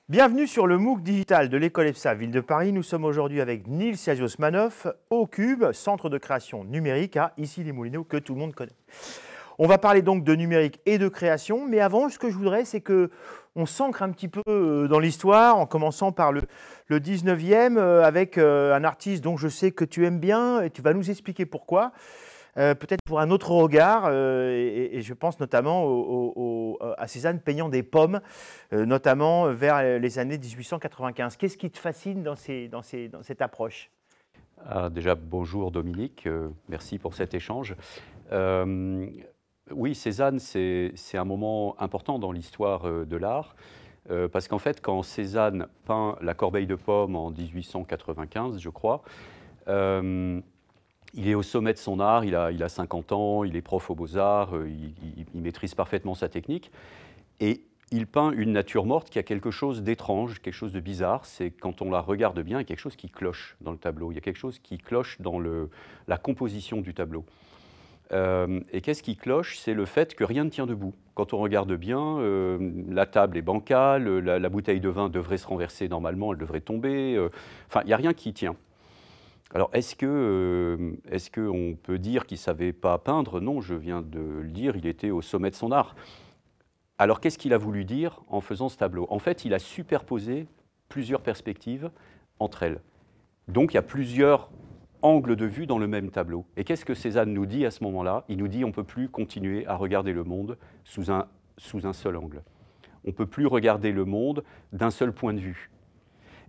Bienvenue sur le MOOC digital de l'école EPSA Ville de Paris. Nous sommes aujourd'hui avec Nils Siazios-Manoff au Cube, centre de création numérique à Issy-les-Moulineaux que tout le monde connaît. On va parler donc de numérique et de création, mais avant, ce que je voudrais, c'est qu'on s'ancre un petit peu dans l'histoire, en commençant par le 19e, avec un artiste dont je sais que tu aimes bien, et tu vas nous expliquer pourquoi. Peut-être pour un autre regard, et je pense notamment à Cézanne peignant des pommes, notamment vers les années 1895. Qu'est-ce qui te fascine dans cette approche? Déjà, bonjour Dominique, merci pour cet échange. Oui, Cézanne, c'est un moment important dans l'histoire de l'art, parce qu'en fait, quand Cézanne peint La Corbeille de pommes en 1895, je crois, il est au sommet de son art, il a 50 ans, il est prof aux Beaux-Arts, il maîtrise parfaitement sa technique, et il peint une nature morte qui a quelque chose d'étrange, quelque chose de bizarre. C'est quand on la regarde bien, il y a quelque chose qui cloche dans le tableau, il y a quelque chose qui cloche dans la composition du tableau. Et qu'est-ce qui cloche? C'est le fait que rien ne tient debout. Quand on regarde bien, la table est bancale, la bouteille de vin devrait se renverser normalement, elle devrait tomber. Enfin, il n'y a rien qui tient. Alors, est-ce qu'on peut dire qu'il ne savait pas peindre? Non, je viens de le dire, il était au sommet de son art. Alors, qu'est-ce qu'il a voulu dire en faisant ce tableau? En fait, il a superposé plusieurs perspectives entre elles. Donc, il y a plusieurs angles de vue dans le même tableau. Et qu'est-ce que Cézanne nous dit à ce moment-là? Il nous dit qu'on ne peut plus continuer à regarder le monde sous un seul angle. On ne peut plus regarder le monde d'un seul point de vue.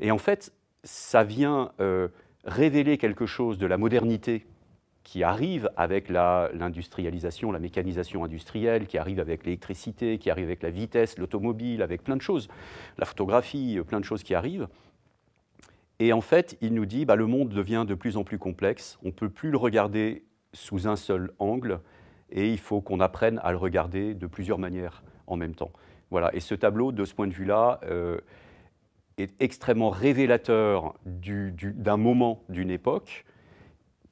Et en fait, ça vient révéler quelque chose de la modernité qui arrive avec l'industrialisation, la mécanisation industrielle, qui arrive avec l'électricité, qui arrive avec la vitesse, l'automobile, avec plein de choses, la photographie, plein de choses qui arrivent. Et en fait, il nous dit le monde devient de plus en plus complexe, on ne peut plus le regarder sous un seul angle, et il faut qu'on apprenne à le regarder de plusieurs manières en même temps. Voilà. Et ce tableau, de ce point de vue-là, est extrêmement révélateur d'un moment, d'une époque,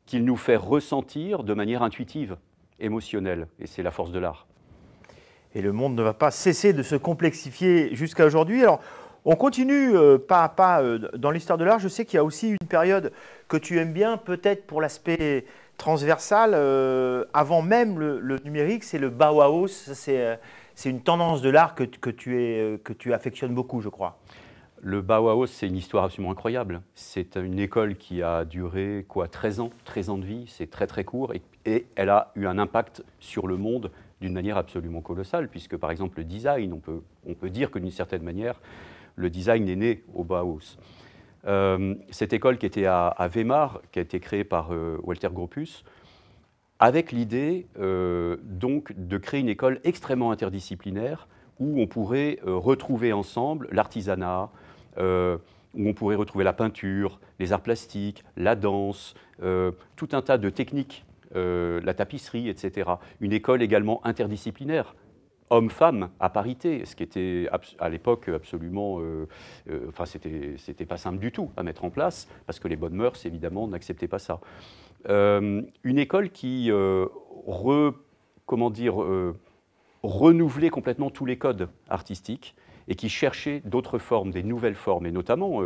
qu'il nous fait ressentir de manière intuitive, émotionnelle, et c'est la force de l'art. Et le monde ne va pas cesser de se complexifier jusqu'à aujourd'hui. Alors, on continue pas à pas dans l'histoire de l'art. Je sais qu'il y a aussi une période que tu aimes bien, peut-être pour l'aspect transversal, avant même le numérique, c'est le Bauhaus. C'est une tendance de l'art que tu affectionnes beaucoup, je crois. Le Bauhaus, c'est une histoire absolument incroyable. C'est une école qui a duré 13 ans de vie, c'est très très court, et elle a eu un impact sur le monde d'une manière absolument colossale, puisque par exemple le design, on peut dire que d'une certaine manière, le design est né au Bauhaus. Cette école qui était à Weimar, qui a été créée par Walter Gropius, avec l'idée donc de créer une école extrêmement interdisciplinaire où on pourrait retrouver ensemble l'artisanat, où on pourrait retrouver la peinture, les arts plastiques, la danse, tout un tas de techniques, la tapisserie, etc. Une école également interdisciplinaire, hommes-femmes à parité, ce qui était à l'époque absolument... enfin, c'était pas simple du tout à mettre en place, parce que les bonnes mœurs, évidemment, n'acceptaient pas ça. Une école qui renouvelait complètement tous les codes artistiques et qui cherchait d'autres formes, des nouvelles formes, et notamment,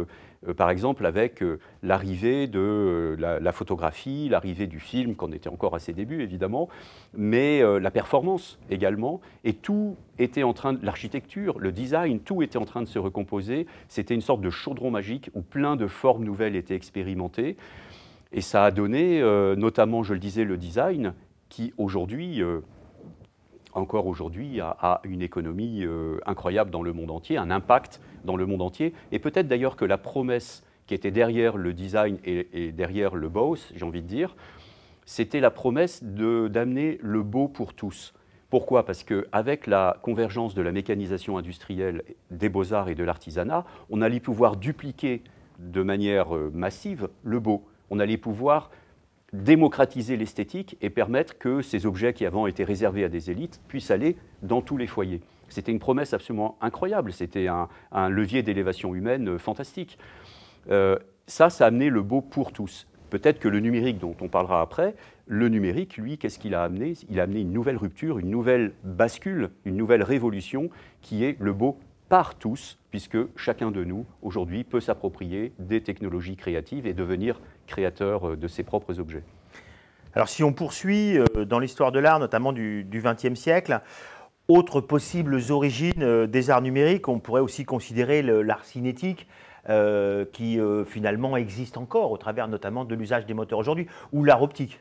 par exemple, avec l'arrivée de la photographie, l'arrivée du film, qu'on était encore à ses débuts, évidemment, mais la performance également, et tout était en train de... L'architecture, le design, tout était en train de se recomposer. C'était une sorte de chaudron magique où plein de formes nouvelles étaient expérimentées, et ça a donné, notamment, je le disais, le design, qui aujourd'hui... encore aujourd'hui, a une économie incroyable dans le monde entier, un impact dans le monde entier. Et peut-être d'ailleurs que la promesse qui était derrière le design et derrière le Bauhaus, j'ai envie de dire, c'était la promesse d'amener le beau pour tous. Pourquoi? Parce qu'avec la convergence de la mécanisation industrielle, des beaux-arts et de l'artisanat, on allait pouvoir dupliquer de manière massive le beau. On allait pouvoir démocratiser l'esthétique et permettre que ces objets qui avant étaient réservés à des élites puissent aller dans tous les foyers. C'était une promesse absolument incroyable, c'était un levier d'élévation humaine fantastique. Ça a amené le beau pour tous. Peut-être que le numérique, dont on parlera après, le numérique, lui, qu'est-ce qu'il a amené? Il a amené une nouvelle rupture, une nouvelle bascule, une nouvelle révolution qui est le beau par tous, puisque chacun de nous, aujourd'hui, peut s'approprier des technologies créatives et devenir créateur de ses propres objets. Alors si on poursuit dans l'histoire de l'art, notamment du XXe siècle, autres possibles origines des arts numériques, on pourrait aussi considérer l'art cinétique, qui finalement existe encore au travers notamment de l'usage des moteurs aujourd'hui, ou l'art optique.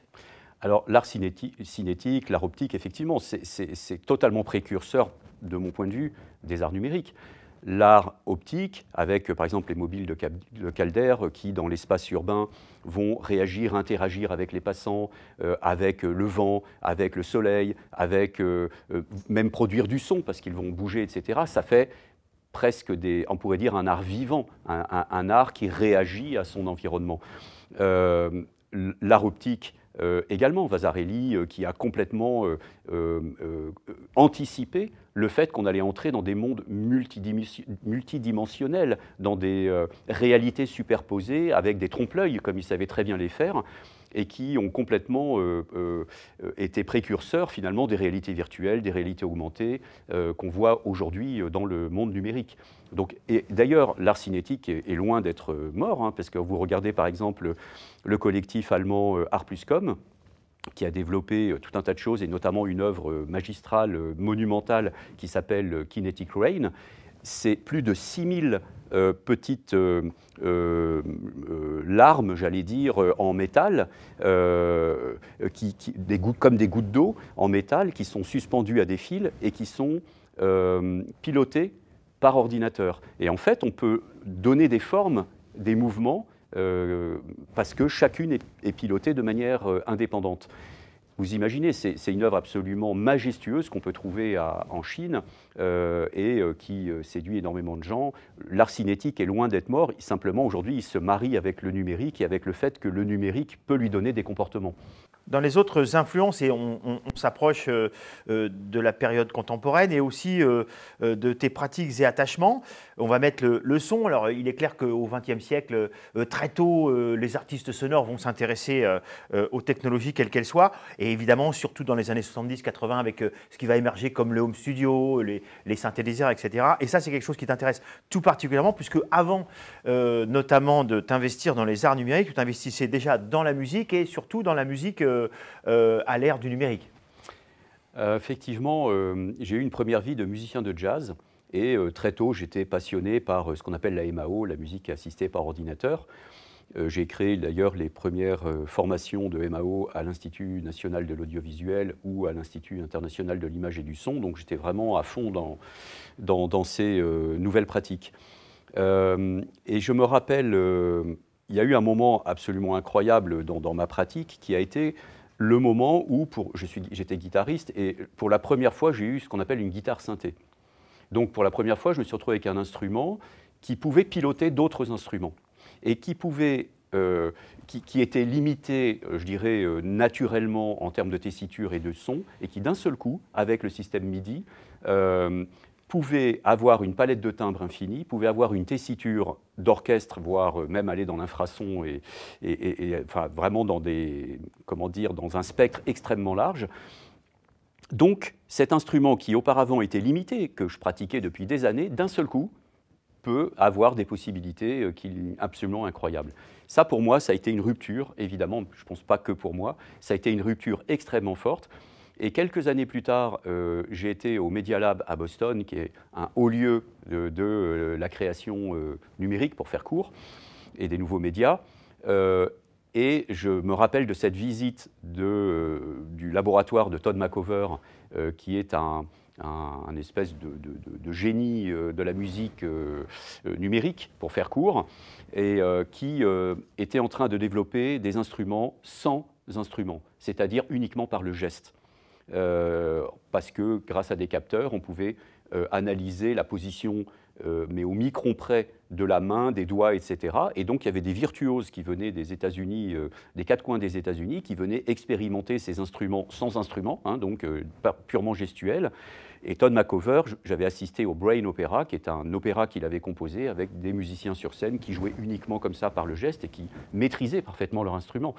Alors l'art cinétique, l'art optique, effectivement, c'est totalement précurseur, de mon point de vue, des arts numériques. L'art optique, avec par exemple les mobiles de Calder qui, dans l'espace urbain, vont réagir, interagir avec les passants, avec le vent, avec le soleil, avec même produire du son parce qu'ils vont bouger, etc. Ça fait presque on pourrait dire un art vivant, un art qui réagit à son environnement. L'art optique, également, Vasarely, qui a complètement anticipé le fait qu'on allait entrer dans des mondes multidimensionnels, dans des réalités superposées, avec des trompe-l'œil, comme il savait très bien les faire, et qui ont complètement été précurseurs, finalement, des réalités virtuelles, des réalités augmentées, qu'on voit aujourd'hui dans le monde numérique. Donc, et d'ailleurs, l'art cinétique est loin d'être mort, hein, parce que vous regardez par exemple le collectif allemand Art plus Com, qui a développé tout un tas de choses, et notamment une œuvre magistrale, monumentale, qui s'appelle Kinetic Rain. C'est plus de 6000 petites larmes, j'allais dire, en métal, comme des gouttes d'eau en métal, qui sont suspendues à des fils et qui sont pilotées par ordinateur. Et en fait, on peut donner des formes, des mouvements, parce que chacune est pilotée de manière indépendante. Vous imaginez, c'est une œuvre absolument majestueuse qu'on peut trouver en Chine et qui séduit énormément de gens. L'art cinétique est loin d'être mort, simplement aujourd'hui il se marie avec le numérique et avec le fait que le numérique peut lui donner des comportements. Dans les autres influences, et on s'approche de la période contemporaine et aussi de tes pratiques et attachements, on va mettre le son. Alors, il est clair qu'au XXe siècle, très tôt, les artistes sonores vont s'intéresser aux technologies, quelles qu'elles soient. Et évidemment, surtout dans les années 70-80, avec ce qui va émerger comme le home studio, les synthétiseurs, etc. Et ça, c'est quelque chose qui t'intéresse tout particulièrement, puisque avant, notamment, de t'investir dans les arts numériques, tu t'investissais déjà dans la musique et surtout dans la musique à l'ère du numérique. Effectivement, j'ai eu une première vie de musicien de jazz et très tôt j'étais passionné par ce qu'on appelle la MAO, la musique assistée par ordinateur. J'ai créé d'ailleurs les premières formations de MAO à l'Institut national de l'audiovisuel ou à l'Institut international de l'image et du son, donc j'étais vraiment à fond dans ces nouvelles pratiques. Et je me rappelle, il y a eu un moment absolument incroyable dans ma pratique qui a été le moment où j'étais guitariste et pour la première fois j'ai eu ce qu'on appelle une guitare synthé. Donc pour la première fois je me suis retrouvé avec un instrument qui pouvait piloter d'autres instruments et qui était limité, je dirais, naturellement en termes de tessiture et de son et qui d'un seul coup, avec le système MIDI, pouvait avoir une palette de timbres infinie, pouvait avoir une tessiture d'orchestre, voire même aller dans l'infrason et enfin, vraiment dans dans un spectre extrêmement large. Donc cet instrument qui auparavant était limité, que je pratiquais depuis des années, d'un seul coup peut avoir des possibilités absolument incroyables. Ça pour moi, ça a été une rupture, évidemment, je ne pense pas que pour moi, ça a été une rupture extrêmement forte. Et quelques années plus tard, j'ai été au Media Lab à Boston, qui est un haut lieu de la création numérique, pour faire court, et des nouveaux médias. Et je me rappelle de cette visite du laboratoire de Todd Machover, qui est un espèce de génie de la musique numérique, pour faire court, et qui était en train de développer des instruments sans instruments, c'est-à-dire uniquement par le geste. Parce que grâce à des capteurs, on pouvait analyser la position, mais au micron près de la main, des doigts, etc. Et donc il y avait des virtuoses qui venaient des États-Unis, des quatre coins des États-Unis, qui venaient expérimenter ces instruments sans instruments, hein, donc purement gestuels. Et Todd Machover, j'avais assisté au Brain Opera, qui est un opéra qu'il avait composé avec des musiciens sur scène qui jouaient uniquement comme ça par le geste et qui maîtrisaient parfaitement leur instrument.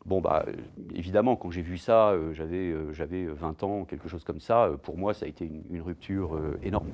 Bon, bah, évidemment, quand j'ai vu ça, j'avais 20 ans, quelque chose comme ça. Pour moi, ça a été une rupture énorme.